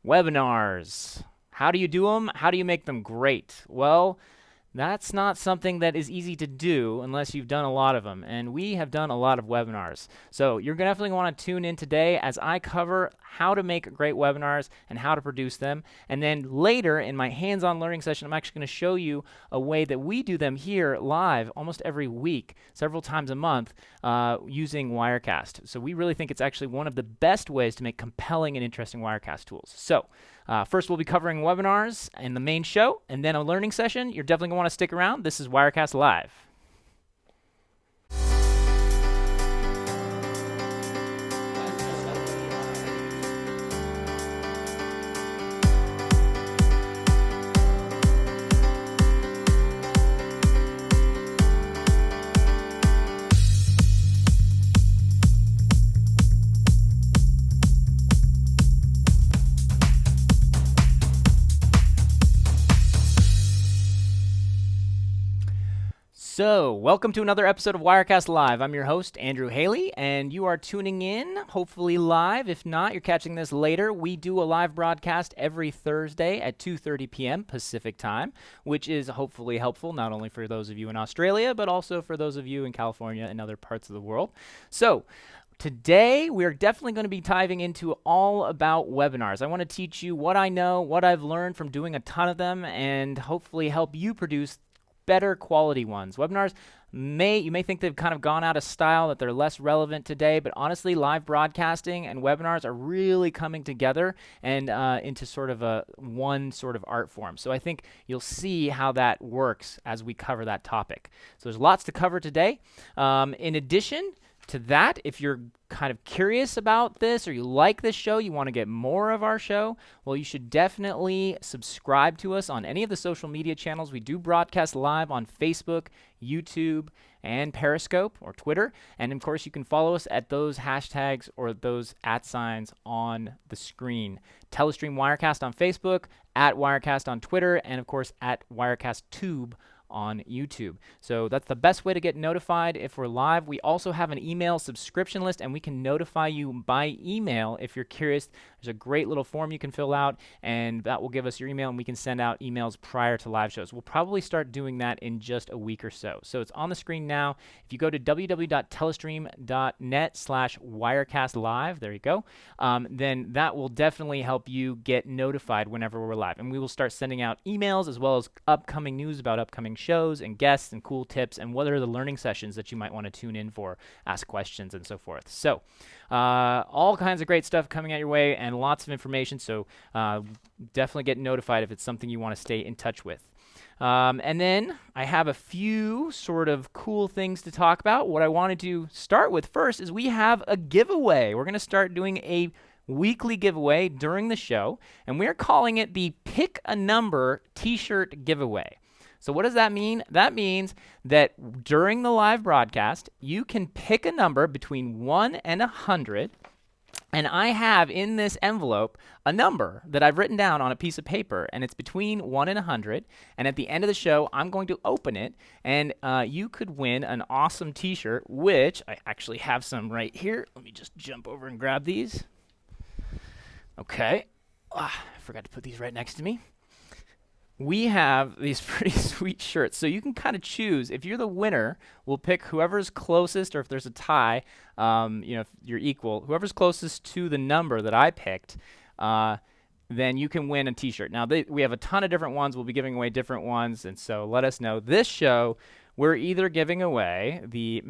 Webinars. How do you do them? How do you make them great? Well, that's not something that is easy to do unless you've done a lot of them, and we have done a lot of webinars. So you're definitely going to want to tune in today as I cover how to make great webinars and how to produce them. And then later in my hands-on learning session, I'm actually going to show you a way that we do them here live almost every week, several times a month, using Wirecast. So we really think it's actually one of the best ways to make compelling and interesting Wirecast tools. So first, we'll be covering webinars in the main show, and then a learning session. You're definitely going to want to stick around. This is Wirecast Live. So, welcome to another episode of Wirecast Live. I'm your host, Andrew Haley, and you are tuning in, hopefully live. If not, you're catching this later. We do a live broadcast every Thursday at 2:30 p.m. Pacific time, which is hopefully helpful not only for those of you in Australia, but also for those of you in California and other parts of the world. So, today, we're definitely going to be diving into all about webinars. I want to teach you what I know, what I've learned from doing a ton of them, and hopefully help you produce better quality ones. Webinars you may think they've kind of gone out of style, that they're less relevant today, but honestly, live broadcasting and webinars are really coming together and into sort of one sort of art form. So I think you'll see how that works as we cover that topic. So there's lots to cover today. In addition to that, if you're kind of curious about this or you like this show, you want to get more of our show, well, you should definitely subscribe to us on any of the social media channels. We do broadcast live on Facebook, YouTube, and Periscope or Twitter. And of course, you can follow us at those hashtags or those @ on the screen. Telestream Wirecast on Facebook, at Wirecast on Twitter, and of course, at WirecastTube on YouTube. So that's the best way to get notified if we're live. We also have an email subscription list, and we can notify you by email if you're curious. There's a great little form you can fill out, and that will give us your email, and we can send out emails prior to live shows. We'll probably start doing that in just a week or so. So it's on the screen now. If you go to www.telestream.net/WirecastLive, there you go, then that will definitely help you get notified whenever we're live. And we will start sending out emails as well as upcoming news about upcoming shows and guests and cool tips and what are the learning sessions that you might want to tune in for, ask questions, and so forth. So all kinds of great stuff coming at your way and lots of information, so definitely get notified if it's something you want to stay in touch with. And then I have a few sort of cool things to talk about. What I wanted to start with first is we have a giveaway. We're going to start doing a weekly giveaway during the show, and we're calling it the Pick a Number t-shirt giveaway. So what does that mean? That means that during the live broadcast, you can pick a number between 1 and 100, and I have in this envelope a number that I've written down on a piece of paper, and it's between 1 and 100, and at the end of the show, I'm going to open it, and you could win an awesome t-shirt, which I actually have some right here. Let me just jump over and grab these. Okay. I forgot to put these right next to me. We have these pretty sweet shirts. So you can kind of choose. If you're the winner, we'll pick whoever's closest, or if there's a tie, if you're equal, whoever's closest to the number that I picked, then you can win a t-shirt. Now, we have a ton of different ones. We'll be giving away different ones, and so let us know. This show, we're either giving away the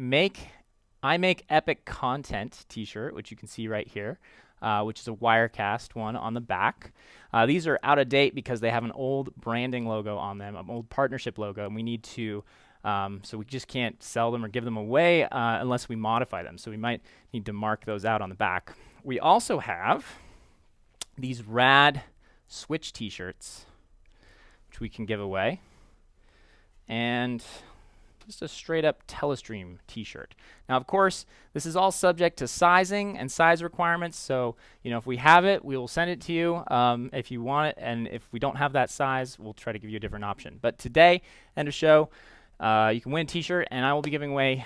I Make Epic Content t-shirt, which you can see right here, which is a Wirecast one on the back. These are out of date because they have an old branding logo on them, an old partnership logo, and we need to, so we just can't sell them or give them away unless we modify them. So we might need to mark those out on the back. We also have these rad Switch t-shirts, which we can give away. And just a straight up Telestream t-shirt. Now, of course, this is all subject to sizing and size requirements. So, if we have it, we will send it to you if you want it. And if we don't have that size, we'll try to give you a different option. But today, end of show, you can win a t-shirt, and I will be giving away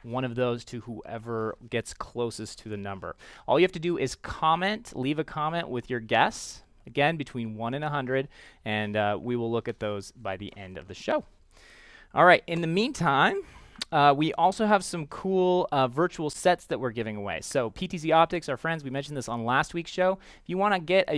one of those to whoever gets closest to the number. All you have to do is leave a comment with your guess, again, between 1 and 100, and we will look at those by the end of the show. All right, in the meantime, we also have some cool virtual sets that we're giving away. So PTZOptics, our friends, we mentioned this on last week's show. If you want to get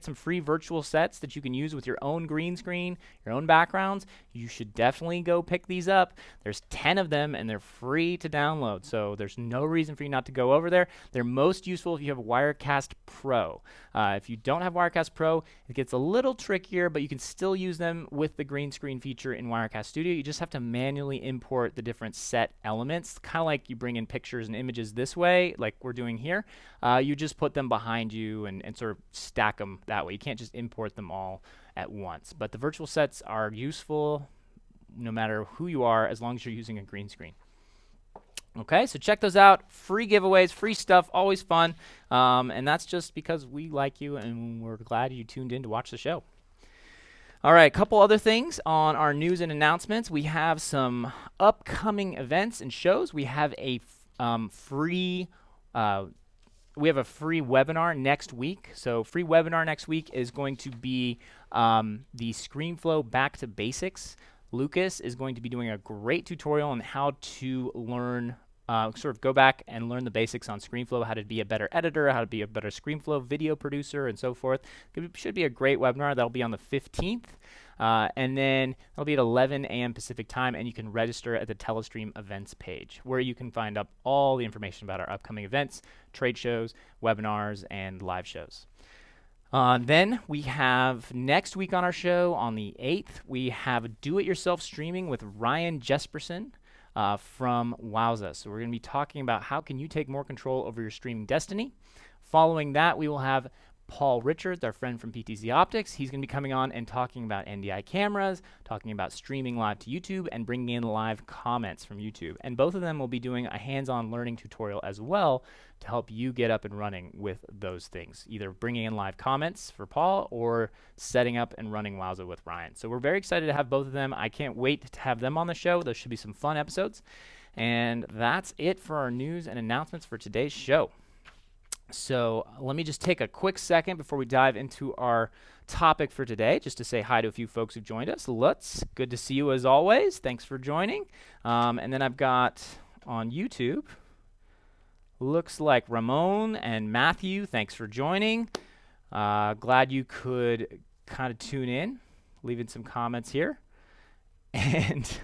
some free virtual sets that you can use with your own green screen, your own backgrounds, you should definitely go pick these up. There's 10 of them, and they're free to download. So there's no reason for you not to go over there. They're most useful if you have Wirecast Pro. If you don't have Wirecast Pro, it gets a little trickier, but you can still use them with the green screen feature in Wirecast Studio. You just have to manually import the different set elements, kind of like you bring in pictures and images this way, like we're doing here. You just put them behind you and sort of stack them that way. You can't just import them all at once. But the virtual sets are useful no matter who you are, as long as you're using a green screen. Okay, so check those out. Free giveaways, free stuff, always fun. And that's just because we like you and we're glad you tuned in to watch the show. All right, a couple other things on our news and announcements. We have some upcoming events and shows. We have a free webinar next week. So free webinar next week is going to be the ScreenFlow Back to Basics. Lucas is going to be doing a great tutorial on how to learn, sort of go back and learn the basics on ScreenFlow, how to be a better editor, how to be a better ScreenFlow video producer, and so forth. It should be a great webinar. That'll be on the 15th. And then it'll be at 11 a.m. Pacific time, and you can register at the Telestream events page, where you can find up all the information about our upcoming events, trade shows, webinars, and live shows. Then we have next week on our show, on the 8th, we have Do-It-Yourself Streaming with Ryan Jespersen from Wowza. So we're going to be talking about how can you take more control over your streaming destiny. Following that, we will have Paul Richards, our friend from PTZOptics. He's going to be coming on and talking about NDI cameras, talking about streaming live to YouTube, and bringing in live comments from YouTube. And both of them will be doing a hands-on learning tutorial as well to help you get up and running with those things, either bringing in live comments for Paul or setting up and running Wowza with Ryan. So we're very excited to have both of them. I can't wait to have them on the show. Those should be some fun episodes. And that's it for our news and announcements for today's show. So let me just take a quick second before we dive into our topic for today, just to say hi to a few folks who joined us. Lutz, good to see you as always. Thanks for joining. And then I've got on YouTube, looks like Ramon and Matthew. Thanks for joining. Glad you could kind of tune in, leaving some comments here. And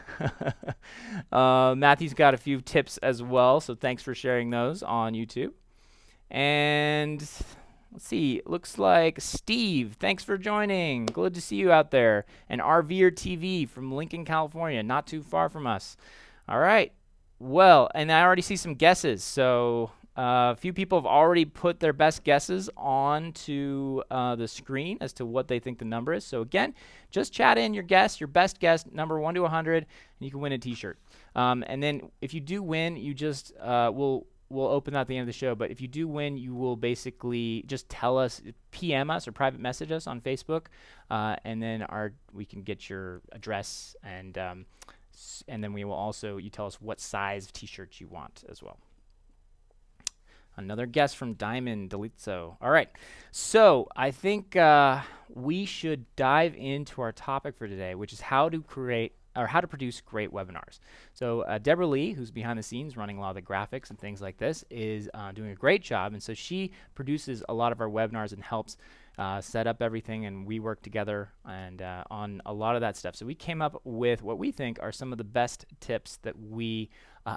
Matthew's got a few tips as well, so thanks for sharing those on YouTube. And let's see, looks like Steve, thanks for joining. Good to see you out there. And RVer TV from Lincoln, California, not too far from us. All right. Well, and I already see some guesses. So a few people have already put their best guesses onto the screen as to what they think the number is. So again, just chat in your guess, your best guess, number 1 to 100, and you can win a t-shirt. And then if you do win, you just we'll open that at the end of the show, but if you do win, you will basically just tell us, PM us or private message us on Facebook, and then we can get your address, and then we will also, you tell us what size t-shirt you want as well. Another guess from Diamond Delizzo. All right, so I think we should dive into our topic for today, which is how to produce great webinars. So Deborah Lee, who's behind the scenes running a lot of the graphics and things like this, is doing a great job. And so she produces a lot of our webinars and helps set up everything, and we work together and on a lot of that stuff. So we came up with what we think are some of the best tips that we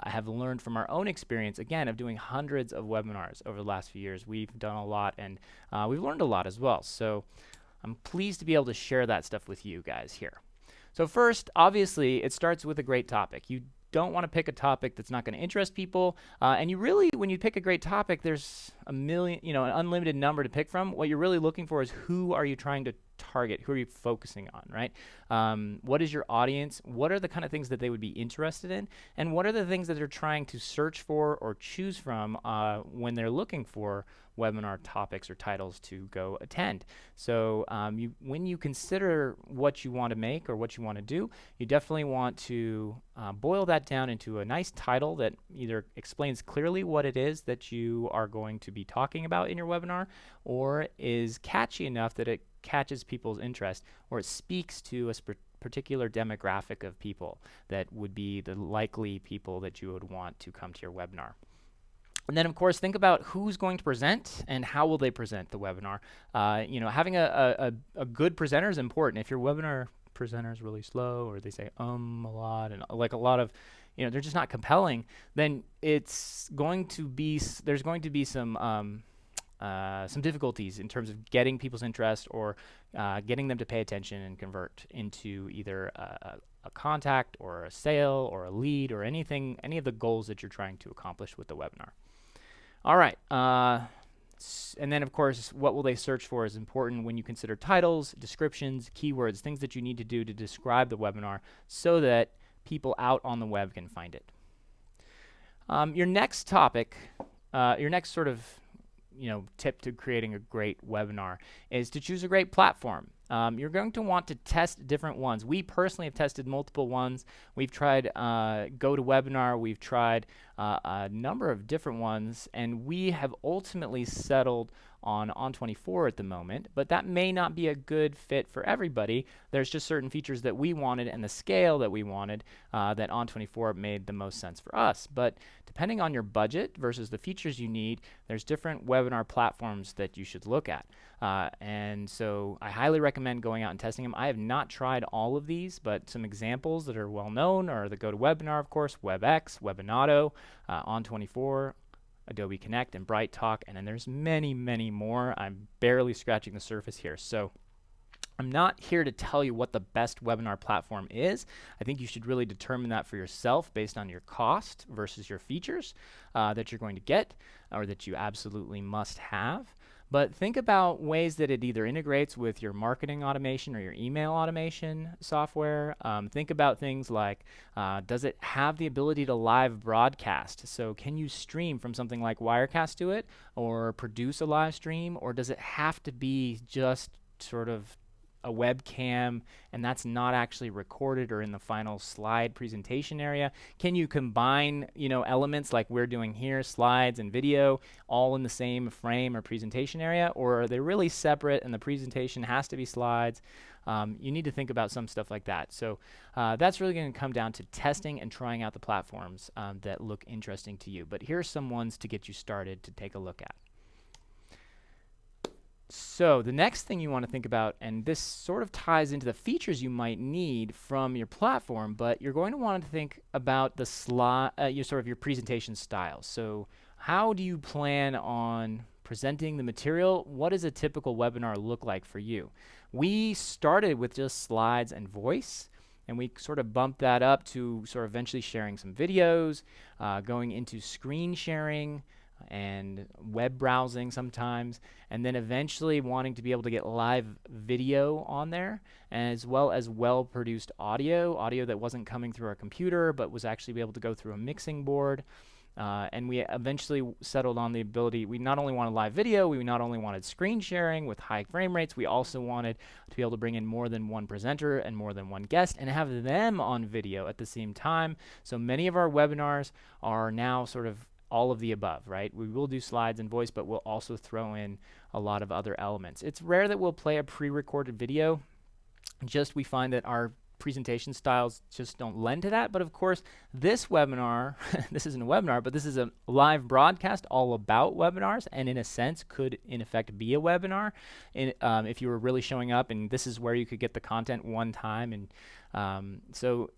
have learned from our own experience, again, of doing hundreds of webinars over the last few years. We've done a lot, and we've learned a lot as well. So I'm pleased to be able to share that stuff with you guys here. So first, obviously, it starts with a great topic. You don't want to pick a topic that's not going to interest people. And you really, when you pick a great topic, there's a million, an unlimited number to pick from. What you're really looking for is who are you trying to target? Who are you focusing on, right? What is your audience? What are the kind of things that they would be interested in? And what are the things that they're trying to search for or choose from when they're looking for webinar topics or titles to go attend? So when you consider what you want to make or what you want to do, you definitely want to boil that down into a nice title that either explains clearly what it is that you are going to be talking about in your webinar, or is catchy enough that it catches people's interest, or it speaks to a particular demographic of people that would be the likely people that you would want to come to your webinar. And then, of course, think about who's going to present and how will they present the webinar. Having a good presenter is important. If your webinar presenter is really slow, or they say a lot, and like a lot of, they're just not compelling, then there's going to be some difficulties in terms of getting people's interest, or getting them to pay attention and convert into either a contact or a sale or a lead, or any of the goals that you're trying to accomplish with the webinar. All right. And then, of course, what will they search for is important when you consider titles, descriptions, keywords, things that you need to do to describe the webinar so that people out on the web can find it. Your next topic, your next sort of tip to creating a great webinar is to choose a great platform. You're going to want to test different ones. We personally have tested multiple ones. We've tried GoToWebinar. We've tried a number of different ones, and we have ultimately settled on On24 at the moment, but that may not be a good fit for everybody. There's just certain features that we wanted and the scale that we wanted that On24 made the most sense for us. But depending on your budget versus the features you need, there's different webinar platforms that you should look at. And so I highly recommend going out and testing them. I have not tried all of these, but some examples that are well known are the GoToWebinar, of course, WebEx, Webinato, On24, Adobe Connect, and BrightTalk, and then there's many, many more. I'm barely scratching the surface here. So I'm not here to tell you what the best webinar platform is. I think you should really determine that for yourself based on your cost versus your features that you're going to get, or that you absolutely must have. But think about ways that it either integrates with your marketing automation or your email automation software. Think about things like, does it have the ability to live broadcast? So can you stream from something like Wirecast to it, or produce a live stream? Or does it have to be just sort of a webcam, and that's not actually recorded or in the final slide presentation area? Can you combine, elements like we're doing here, slides and video, all in the same frame or presentation area? Or are they really separate and the presentation has to be slides? You need to think about some stuff like that. So that's really going to come down to testing and trying out the platforms that look interesting to you. But here are some ones to get you started to take a look at. So the next thing you want to think about, and this sort of ties into the features you might need from your platform, but you're going to want to think about the your presentation style. So how do you plan on presenting the material? What does a typical webinar look like for you? We started with just slides and voice, and we sort of bumped that up to sort of eventually sharing some videos, going into screen sharing, and web browsing sometimes, and then eventually wanting to be able to get live video on there, as well as well-produced audio that wasn't coming through our computer but was actually able to go through a mixing board. And we eventually settled on the ability, we not only wanted live video, we not only wanted screen sharing with high frame rates, we also wanted to be able to bring in more than one presenter and more than one guest and have them on video at the same time. So many of our webinars are now sort of all of the above, right? We will do slides and voice, but we'll also throw in a lot of other elements. It's rare that we'll play a pre-recorded video. We find that our presentation styles just don't lend to that. But of course, this webinar, this isn't a webinar, but this is a live broadcast all about webinars, and in a sense could in effect be a webinar if you were really showing up, and this is where you could get the content one time. And so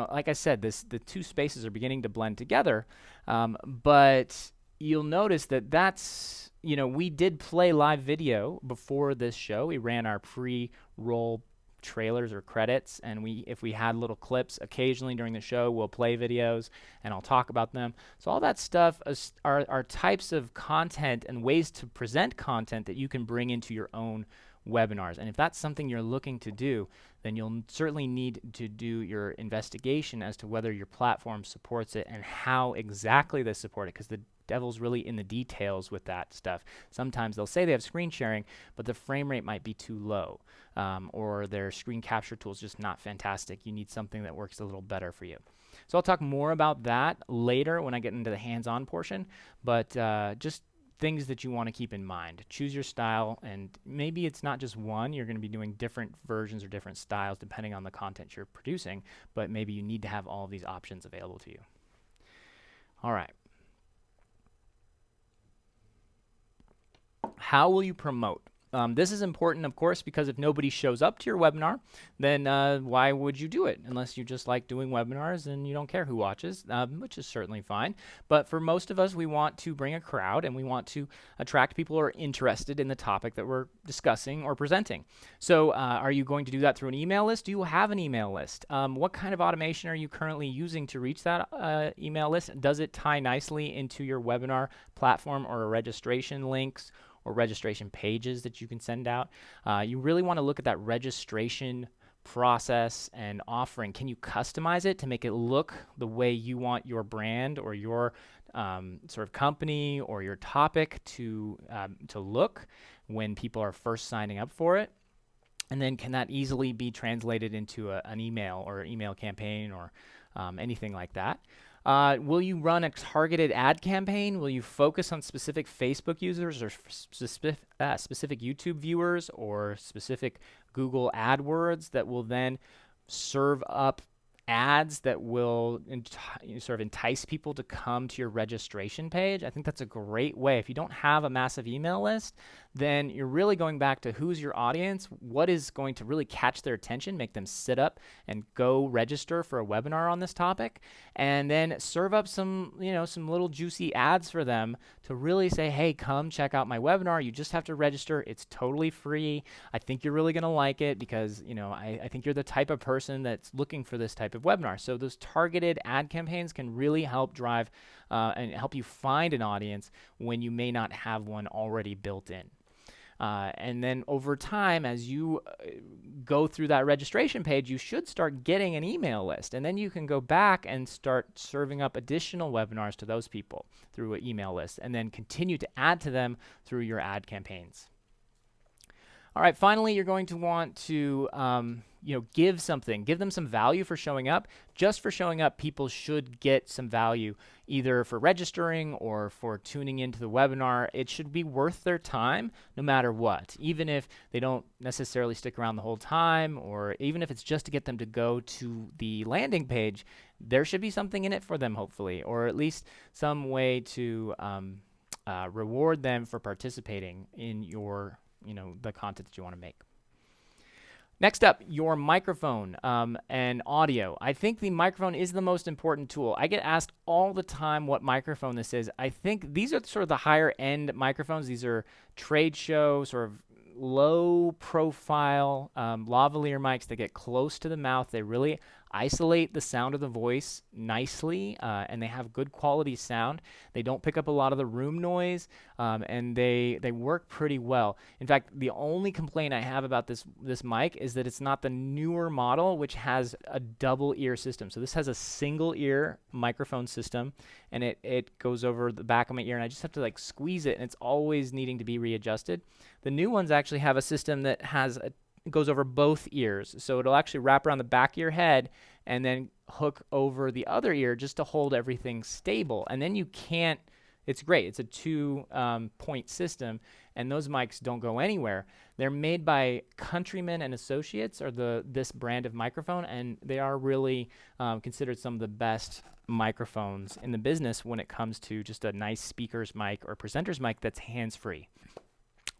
like I said, the two spaces are beginning to blend together, but you'll notice that's, we did play live video before this show. We ran our pre-roll trailers or credits, and if we had little clips occasionally during the show, we'll play videos and I'll talk about them. So all that stuff are types of content and ways to present content that you can bring into your own webinars. And if that's something you're looking to do, then you'll certainly need to do your investigation as to whether your platform supports it and how exactly they support it, because the devil's really in the details with that stuff. Sometimes they'll say they have screen sharing, but the frame rate might be too low, or their screen capture tool is just not fantastic. You need something that works a little better for you. So I'll talk more about that later when I get into the hands-on portion, but just things that you want to keep in mind. Choose your style, and maybe it's not just one. You're going to be doing different versions or different styles depending on the content you're producing, but maybe you need to have all of these options available to you. All right. How will you promote? This is important, of course, because if nobody shows up to your webinar, then why would you do it? Unless you just like doing webinars and you don't care who watches, which is certainly fine. But for most of us, we want to bring a crowd and we want to attract people who are interested in the topic that we're discussing or presenting. So are you going to do that through an email list? Do you have an email list? What kind of automation are you currently using to reach that email list? Does it tie nicely into your webinar platform or registration links or registration pages that you can send out? You really want to look at that registration process and offering. Can you customize it to make it look the way you want your brand or your sort of company or your topic to look when people are first signing up for it? And then can that easily be translated into an email or email campaign or anything like that? Will you run a targeted ad campaign? Will you focus on specific Facebook users or specific YouTube viewers or specific Google AdWords that will then serve up ads that will sort of entice people to come to your registration page? I think that's a great way. If you don't have a massive email list, then you're really going back to who's your audience, what is going to really catch their attention, make them sit up and go register for a webinar on this topic, and then serve up some little juicy ads for them to really say, hey, come check out my webinar. You just have to register. It's totally free. I think you're really going to like it because, I think you're the type of person that's looking for this type of webinar. So those targeted ad campaigns can really help drive and help you find an audience when you may not have one already built in. And then over time, as you go through that registration page, you should start getting an email list. And then you can go back and start serving up additional webinars to those people through an email list, and then continue to add to them through your ad campaigns. All right, finally, you're going to want to give them some value for showing up. Just for showing up, people should get some value, either for registering or for tuning into the webinar. It should be worth their time no matter what, even if they don't necessarily stick around the whole time, or even if it's just to get them to go to the landing page. There should be something in it for them, hopefully, or at least some way to reward them for participating in your the content that you want to make. Next up, your microphone and audio. I think the microphone is the most important tool. I get asked all the time what microphone this is. I think these are sort of the higher end microphones. These are trade show, sort of low profile lavalier mics that get close to the mouth. They really isolate the sound of the voice nicely, and they have good quality sound. They don't pick up a lot of the room noise, and they work pretty well. In fact, the only complaint I have about this mic is that it's not the newer model, which has a double ear system. So this has a single ear microphone system, and it goes over the back of my ear, and I just have to squeeze it, and it's always needing to be readjusted. The new ones actually have a system that goes over both ears, so it'll actually wrap around the back of your head and then hook over the other ear just to hold everything stable. And then it's great. It's a 2-point system, and those mics don't go anywhere. They're made by Countryman and Associates, or this brand of microphone, and they are really considered some of the best microphones in the business when it comes to just a nice speaker's mic or presenter's mic that's hands-free.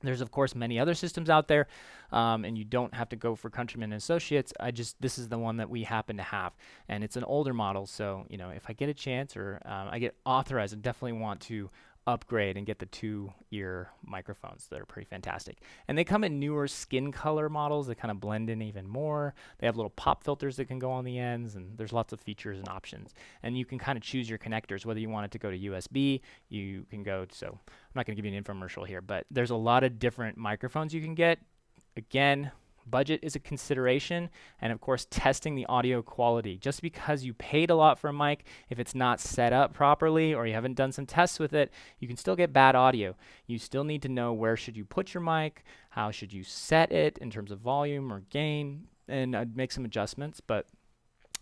There's, of course, many other systems out there, and you don't have to go for Countryman and Associates. This is the one that we happen to have, and it's an older model. So, if I get a chance or I get authorized, I definitely want to upgrade and get the 2-ear microphones that are pretty fantastic. And they come in newer skin color models that kind of blend in even more. They have little pop filters that can go on the ends, and there's lots of features and options. And you can kind of choose your connectors, whether you want it to go to USB, you can go, so I'm not going to give you an infomercial here, but there's a lot of different microphones you can get. Again, budget is a consideration, and of course testing the audio quality. Just because you paid a lot for a mic, if it's not set up properly or you haven't done some tests with it, you can still get bad audio. You still need to know where should you put your mic, how should you set it in terms of volume or gain, and make some adjustments. But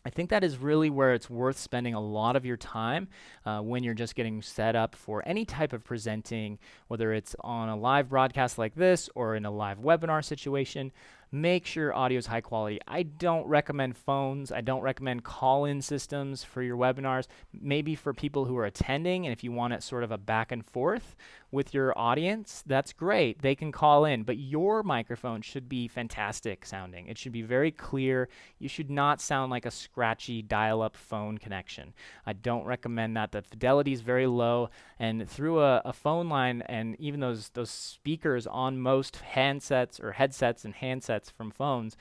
I think that is really where it's worth spending a lot of your time when you're just getting set up for any type of presenting, whether it's on a live broadcast like this or in a live webinar situation. Make sure audio is high quality. I don't recommend phones. I don't recommend call-in systems for your webinars. Maybe for people who are attending, and if you want it sort of a back and forth with your audience, that's great. They can call in, but your microphone should be fantastic sounding. It should be very clear. You should not sound like a scratchy dial-up phone connection. I don't recommend that. The fidelity is very low, and through a phone line, and even those speakers on most handsets or headsets and handsets from phones,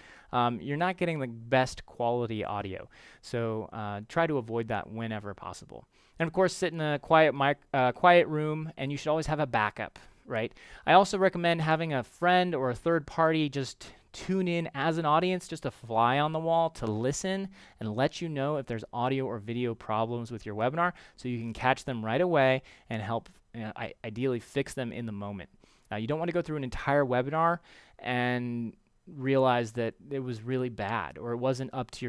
you're not getting the best quality audio. So try to avoid that whenever possible. And of course, sit in a quiet room, and you should always have a backup, right? I also recommend having a friend or a third party just tune in as an audience, just a fly on the wall to listen and let you know if there's audio or video problems with your webinar, so you can catch them right away and help ideally fix them in the moment. You don't want to go through an entire webinar and realize that it was really bad or it wasn't up to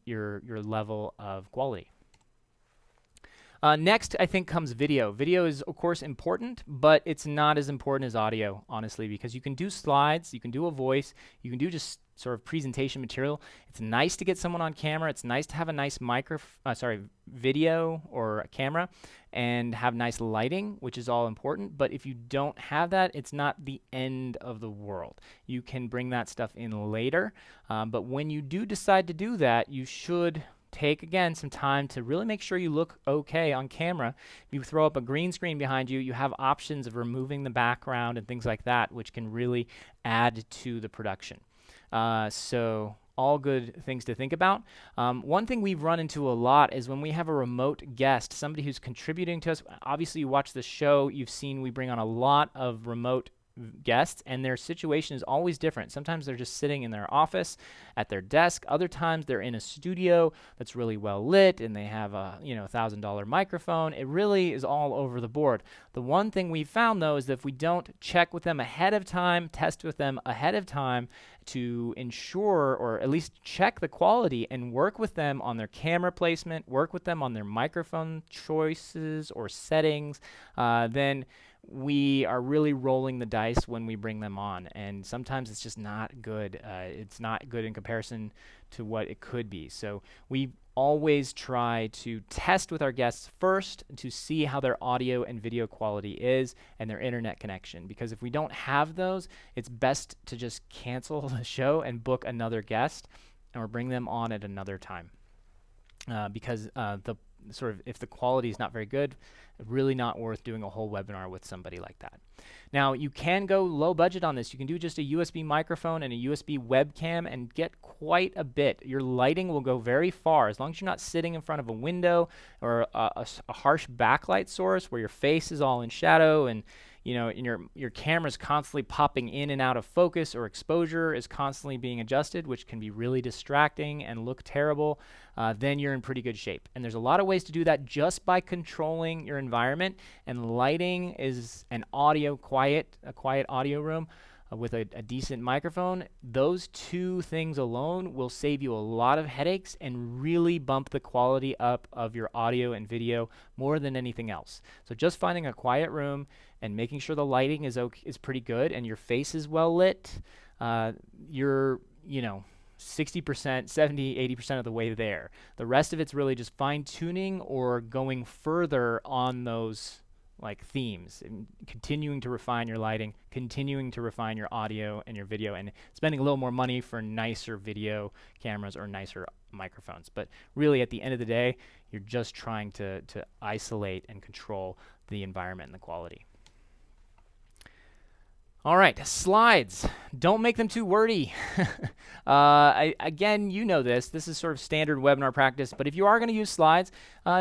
your level of quality. Next, I think, comes video. Video is, of course, important, but it's not as important as audio, honestly, because you can do slides, you can do a voice, you can do just sort of presentation material. It's nice to get someone on camera. It's nice to have a nice video or a camera and have nice lighting, which is all important. But if you don't have that, it's not the end of the world. You can bring that stuff in later. But when you do decide to do that, you should take, again, some time to really make sure you look okay on camera. If you throw up a green screen behind you, you have options of removing the background and things like that, which can really add to the production. So all good things to think about. One thing we've run into a lot is when we have a remote guest, somebody who's contributing to us. Obviously, you watch the show, you've seen we bring on a lot of remote guests, and their situation is always different. Sometimes they're just sitting in their office at their desk. Other times they're in a studio that's really well lit and they have a $1,000 microphone. It really is all over the board. The one thing we found, though, is that if we don't check with them ahead of time, test with them ahead of time to ensure or at least check the quality and work with them on their camera placement, work with them on their microphone choices or settings, then we are really rolling the dice when we bring them on, and sometimes it's just not good. It's not good in comparison to what it could be. So we always try to test with our guests first to see how their audio and video quality is and their internet connection, because if we don't have those, it's best to just cancel the show and book another guest or bring them on at another time, because if the quality is not very good, really not worth doing a whole webinar with somebody like that. Now, you can go low budget on this. You can do just a USB microphone and a USB webcam and get quite a bit. Your lighting will go very far as long as you're not sitting in front of a window or a harsh backlight source where your face is all in shadow and your camera's constantly popping in and out of focus, or exposure is constantly being adjusted, which can be really distracting and look terrible. Then you're in pretty good shape. And there's a lot of ways to do that just by controlling your environment. And lighting is a quiet audio room with a decent microphone. Those two things alone will save you a lot of headaches and really bump the quality up of your audio and video more than anything else. So just finding a quiet room and making sure the lighting is pretty good and your face is well lit, you're 60%, 70, 80% of the way there. The rest of it's really just fine-tuning or going further on those themes, and continuing to refine your lighting, continuing to refine your audio and your video, and spending a little more money for nicer video cameras or nicer microphones. But really, at the end of the day, you're just trying to isolate and control the environment and the quality. All right, slides. Don't make them too wordy. Again, you know this. This is sort of standard webinar practice, but if you are going to use slides,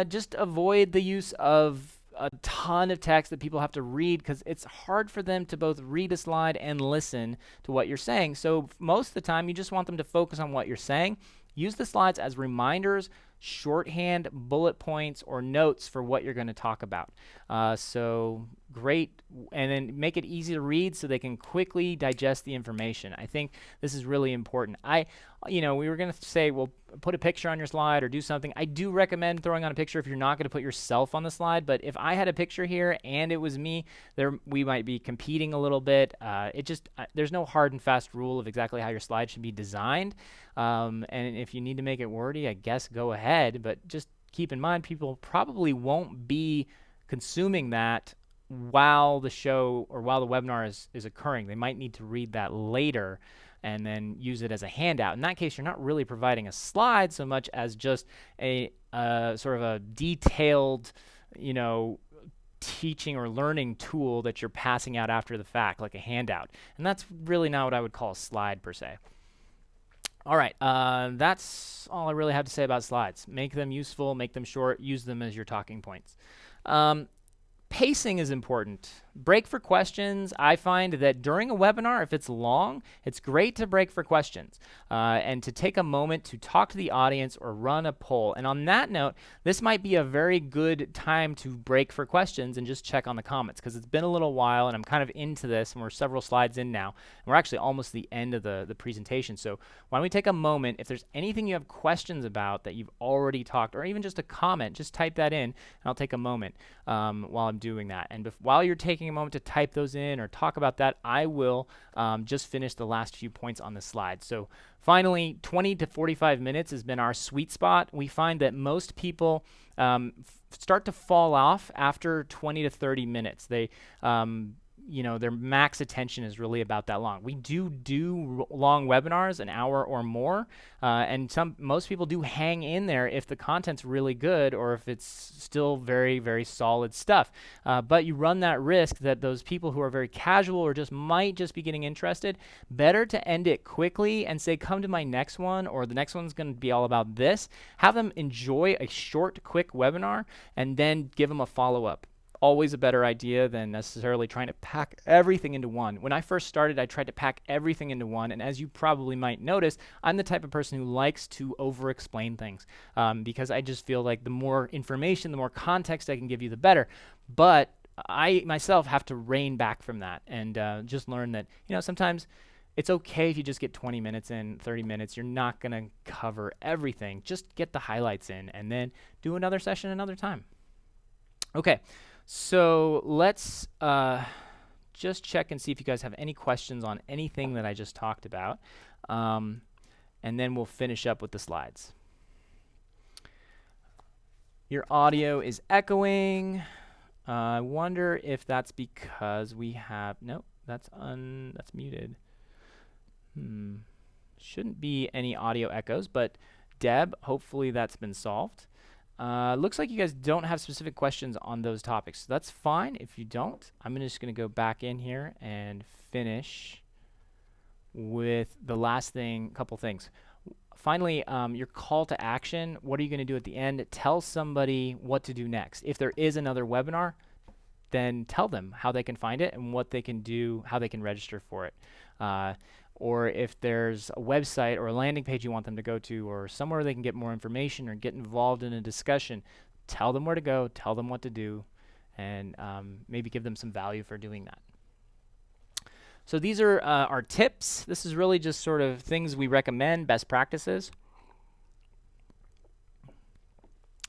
just avoid the use of a ton of text that people have to read, because it's hard for them to both read a slide and listen to what you're saying. So most of the time, you just want them to focus on what you're saying. Use the slides as reminders, shorthand, bullet points, or notes for what you're going to talk about. So great, and then make it easy to read so they can quickly digest the information. I think this is really important. We were going to say, well, put a picture on your slide or do something. I do recommend throwing on a picture if you're not going to put yourself on the slide, but if I had a picture here and it was me, we might be competing a little bit. There's no hard and fast rule of exactly how your slide should be designed. And if you need to make it wordy, I guess go ahead, but just keep in mind people probably won't be consuming that while the show or while the webinar is occurring. They might need to read that later and then use it as a handout. In that case, you're not really providing a slide so much as just a sort of a detailed, teaching or learning tool that you're passing out after the fact, like a handout. And that's really not what I would call a slide per se. All right, that's all I really have to say about slides. Make them useful, make them short, use them as your talking points. Pacing is important. Break for questions. I find that during a webinar, if it's long, it's great to break for questions and to take a moment to talk to the audience or run a poll. And on that note, this might be a very good time to break for questions and just check on the comments, because it's been a little while and I'm kind of into this and we're several slides in now. And we're actually almost the end of the presentation. So why don't we take a moment, if there's anything you have questions about that you've already talked, or even just a comment, just type that in and I'll take a moment while I'm doing that. And while you're taking a moment to type those in or talk about that, I will just finish the last few points on the slide. So finally, 20 to 45 minutes has been our sweet spot. We find that most people start to fall off after 20 to 30 minutes. They their max attention is really about that long. We do long webinars, an hour or more, and most people do hang in there if the content's really good or if it's still very, very solid stuff. But you run that risk that those people who are very casual or might just be getting interested, better to end it quickly and say, come to my next one, or the next one's going to be all about this. Have them enjoy a short, quick webinar and then give them a follow-up. Always a better idea than necessarily trying to pack everything into one. When I first started, I tried to pack everything into one, and as you probably might notice, I'm the type of person who likes to over-explain things because I just feel like the more information, the more context I can give you, the better. But I myself have to rein back from that and just learn that sometimes it's okay if you just get 20 minutes in, 30 minutes. You're not going to cover everything. Just get the highlights in and then do another session another time. Okay. So let's just check and see if you guys have any questions on anything that I just talked about. And then we'll finish up with the slides. Your audio is echoing. I wonder if that's because we have... Nope, that's muted. Shouldn't be any audio echoes, but Deb, hopefully that's been solved. Looks like you guys don't have specific questions on those topics. So that's fine if you don't. I'm just going to go back in here and finish with the last couple things. Finally, your call to action. What are you going to do at the end? Tell somebody what to do next. If there is another webinar, then tell them how they can find it and what they can do, how they can register for it. Or if there's a website or a landing page you want them to go to, or somewhere they can get more information or get involved in a discussion, tell them where to go, tell them what to do, and maybe give them some value for doing that. So these are our tips. This is really just sort of things we recommend, best practices.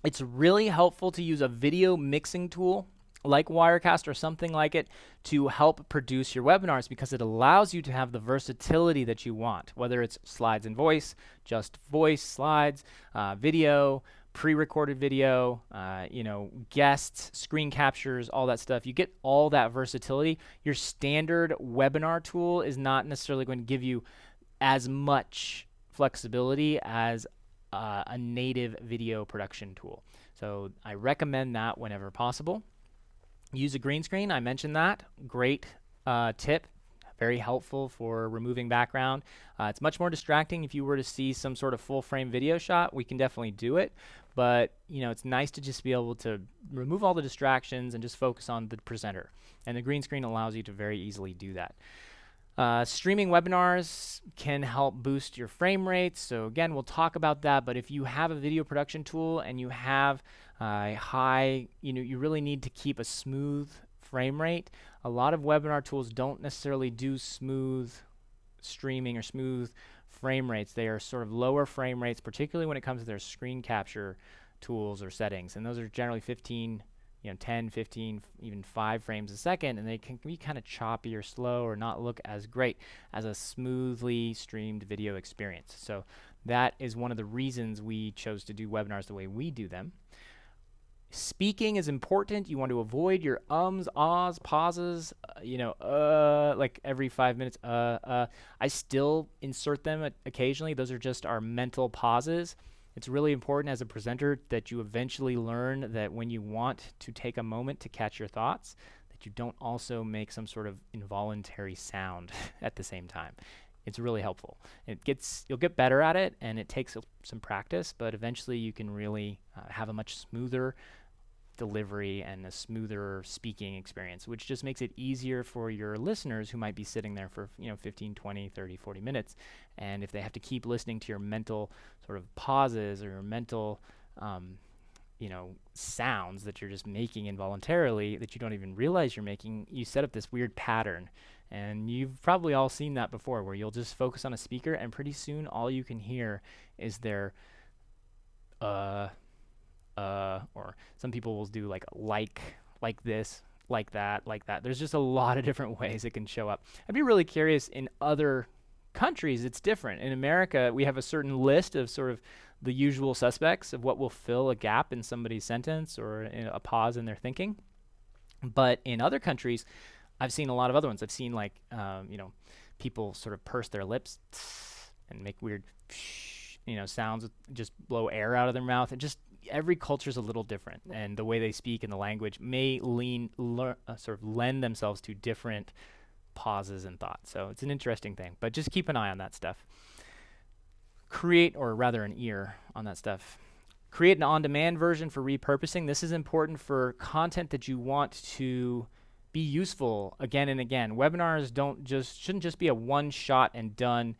It's really helpful to use a video mixing tool like Wirecast or something like it to help produce your webinars, because it allows you to have the versatility that you want, whether it's slides and voice, just voice slides, video, pre-recorded video, guests, screen captures, all that stuff. You get all that versatility. Your standard webinar tool is not necessarily going to give you as much flexibility as a native video production tool. So I recommend that whenever possible. Use a green screen. I mentioned that. Great tip. Very helpful for removing background. It's much more distracting if you were to see some sort of full frame video shot. We can definitely do it, but it's nice to just be able to remove all the distractions and just focus on the presenter. And the green screen allows you to very easily do that. Streaming webinars can help boost your frame rates. So again, we'll talk about that, but if you have a video production tool and you have high, you really need to keep a smooth frame rate. A lot of webinar tools don't necessarily do smooth streaming or smooth frame rates. They are sort of lower frame rates, particularly when it comes to their screen capture tools or settings. And those are generally 15, 10, 15, even 5 frames a second, and they can be kind of choppy or slow or not look as great as a smoothly streamed video experience. So that is one of the reasons we chose to do webinars the way we do them. Speaking is important. You want to avoid your ums, ahs, pauses, like every 5 minutes. I still insert them occasionally. Those are just our mental pauses. It's really important as a presenter that you eventually learn that when you want to take a moment to catch your thoughts, that you don't also make some sort of involuntary sound at the same time. It's really helpful. You'll get better at it, and it takes some practice, but eventually you can really have a much smoother delivery and a smoother speaking experience, which just makes it easier for your listeners who might be sitting there for 15, 20, 30, 40 minutes. And if they have to keep listening to your mental sort of pauses or your mental sounds that you're just making involuntarily that you don't even realize you're making, you set up this weird pattern. And you've probably all seen that before, where you'll just focus on a speaker and pretty soon all you can hear is their or some people will do like this, like that. There's just a lot of different ways it can show up. I'd be really curious in other countries. It's different. In America, we have a certain list of sort of the usual suspects of what will fill a gap in somebody's sentence or a pause in their thinking. But in other countries, I've seen a lot of other ones. I've seen like, people sort of purse their lips and make weird, sounds, just blow air out of their mouth. Every culture is a little different, and the way they speak and the language may sort of lend themselves to different pauses and thoughts. So it's an interesting thing, but just keep an eye on that stuff. Create an ear on that stuff. Create an on-demand version for repurposing. This is important for content that you want to be useful again and again. Webinars shouldn't just be a one-shot and done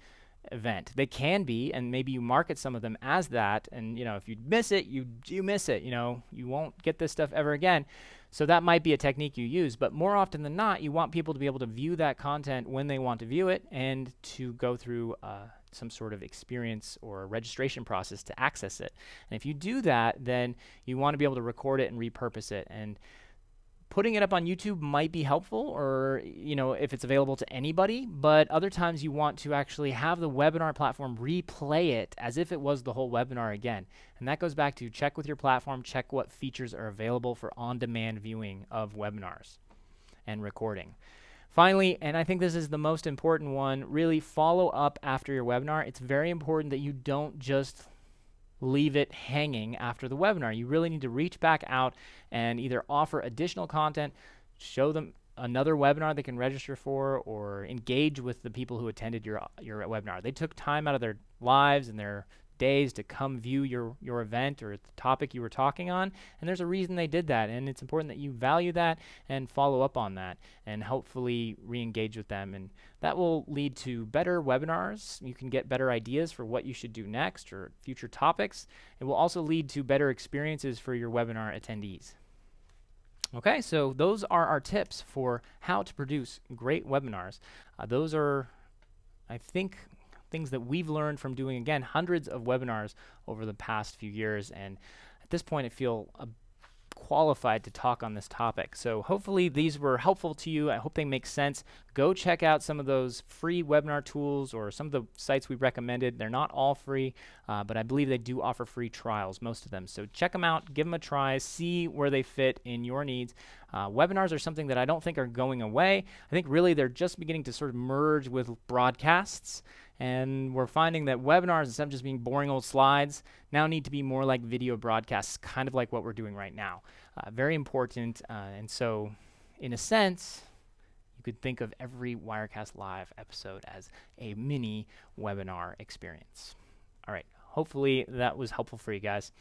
event. They can be, and maybe you market some of them as that, and if you miss it, you miss it. You won't get this stuff ever again. So that might be a technique you use, but more often than not, you want people to be able to view that content when they want to view it and to go through some sort of experience or registration process to access it. And if you do that, then you want to be able to record it and repurpose it. And putting it up on YouTube might be helpful, or if it's available to anybody, but other times you want to actually have the webinar platform replay it as if it was the whole webinar again. And that goes back to check with your platform, check what features are available for on-demand viewing of webinars and recording. Finally, and I think this is the most important one, really follow up after your webinar. It's very important that you don't just leave it hanging after the webinar. You really need to reach back out and either offer additional content, show them another webinar they can register for, or engage with the people who attended your webinar. They took time out of their lives and their days to come view your event or the topic you were talking on, and there's a reason they did that, and it's important that you value that and follow up on that and hopefully re-engage with them, and that will lead to better webinars. You can get better ideas for what you should do next or future topics. It will also lead to better experiences for your webinar attendees. Okay, so those are our tips for how to produce great webinars. Those are, I think, things that we've learned from doing, again, hundreds of webinars over the past few years. And at this point, I feel qualified to talk on this topic. So hopefully these were helpful to you. I hope they make sense. go check out some of those free webinar tools or some of the sites we recommended. They're not all free, but I believe they do offer free trials, most of them. So check them out, give them a try, see where they fit in your needs. Webinars are something that I don't think are going away. I think really they're just beginning to sort of merge with broadcasts. And we're finding that webinars, instead of just being boring old slides, now need to be more like video broadcasts, kind of like what we're doing right now. Very important. And so, in a sense, you could think of every Wirecast Live episode as a mini webinar experience. All right. Hopefully that was helpful for you guys.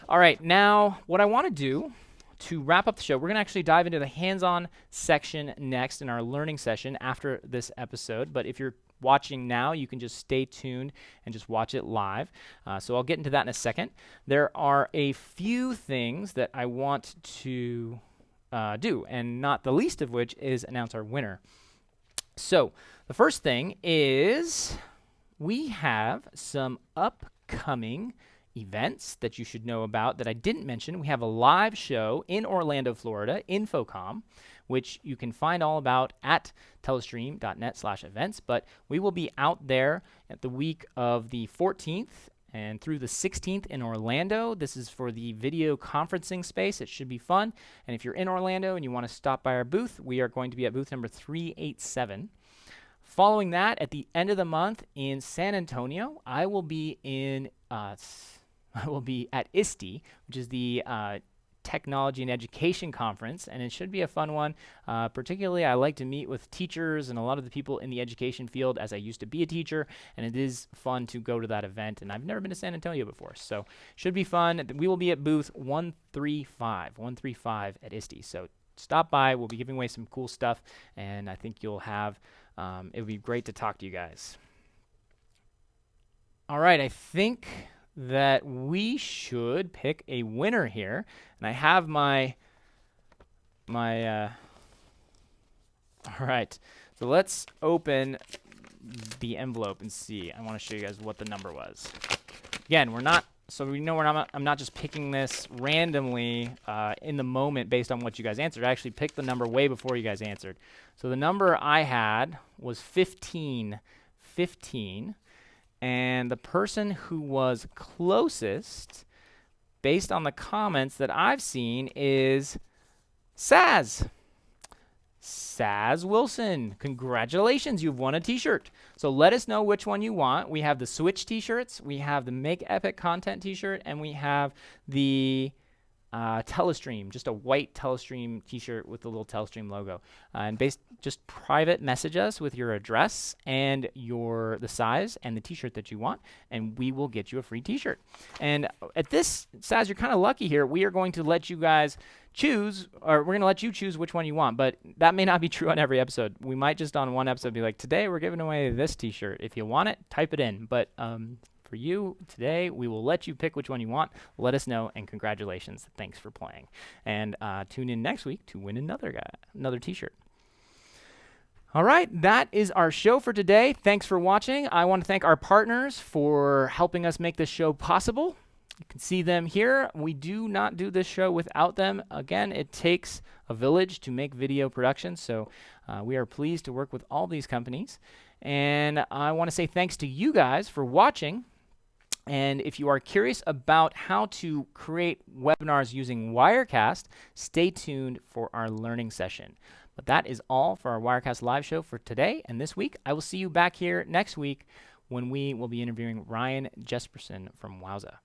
All right. Now, what I want to do to wrap up the show, we're going to actually dive into the hands-on section next in our learning session after this episode. But if you're watching now, you can just stay tuned and just watch it live. So I'll get into that in a second. There are a few things that I want to do, and not the least of which is announce our winner. So the first thing is we have some upcoming events that you should know about that I didn't mention. We have a live show in Orlando, Florida, Infocom, which you can find all about at telestream.net/events. But we will be out there at the week of the 14th and through the 16th in Orlando. This is for the video conferencing space. It should be fun. And if you're in Orlando and you want to stop by our booth, we are going to be at booth number 387. Following that, at the end of the month in San Antonio, I will be at ISTE, which is the Technology and Education Conference, and it should be a fun one. Particularly, I like to meet with teachers and a lot of the people in the education field, as I used to be a teacher, and it is fun to go to that event, and I've never been to San Antonio before, so should be fun. We will be at booth 135 at ISTE, so stop by. We'll be giving away some cool stuff, and I think you'll have, it would be great to talk to you guys. All right, I think that we should pick a winner here. And I have all right. So let's open the envelope and see. I want to show you guys what the number was. Again, I'm not just picking this randomly in the moment based on what you guys answered. I actually picked the number way before you guys answered. So the number I had was 15. And the person who was closest, based on the comments that I've seen, is Saz Wilson. Congratulations, you've won a t-shirt. So let us know which one you want. We have the Switch t-shirts, we have the Make Epic Content t-shirt, and we have the Telestream, just a white Telestream t-shirt with the little Telestream logo. And just private message us with your address and the size and the t-shirt that you want, and we will get you a free t-shirt. And at this, Saz, you're kind of lucky here. We are going to let you guys choose, or we're going to let you choose which one you want, but that may not be true on every episode. We might just on one episode be like, today we're giving away this t-shirt. If you want it, type it in. But for you today, we will let you pick which one you want. Let us know, and congratulations. Thanks for playing. And tune in next week to win another t-shirt. All right, that is our show for today. Thanks for watching. I want to thank our partners for helping us make this show possible. You can see them here. We do not do this show without them. Again, it takes a village to make video productions, so we are pleased to work with all these companies. And I want to say thanks to you guys for watching. And if you are curious about how to create webinars using Wirecast, stay tuned for our learning session. But that is all for our Wirecast Live show for today and this week. I will see you back here next week when we will be interviewing Ryan Jespersen from Wowza.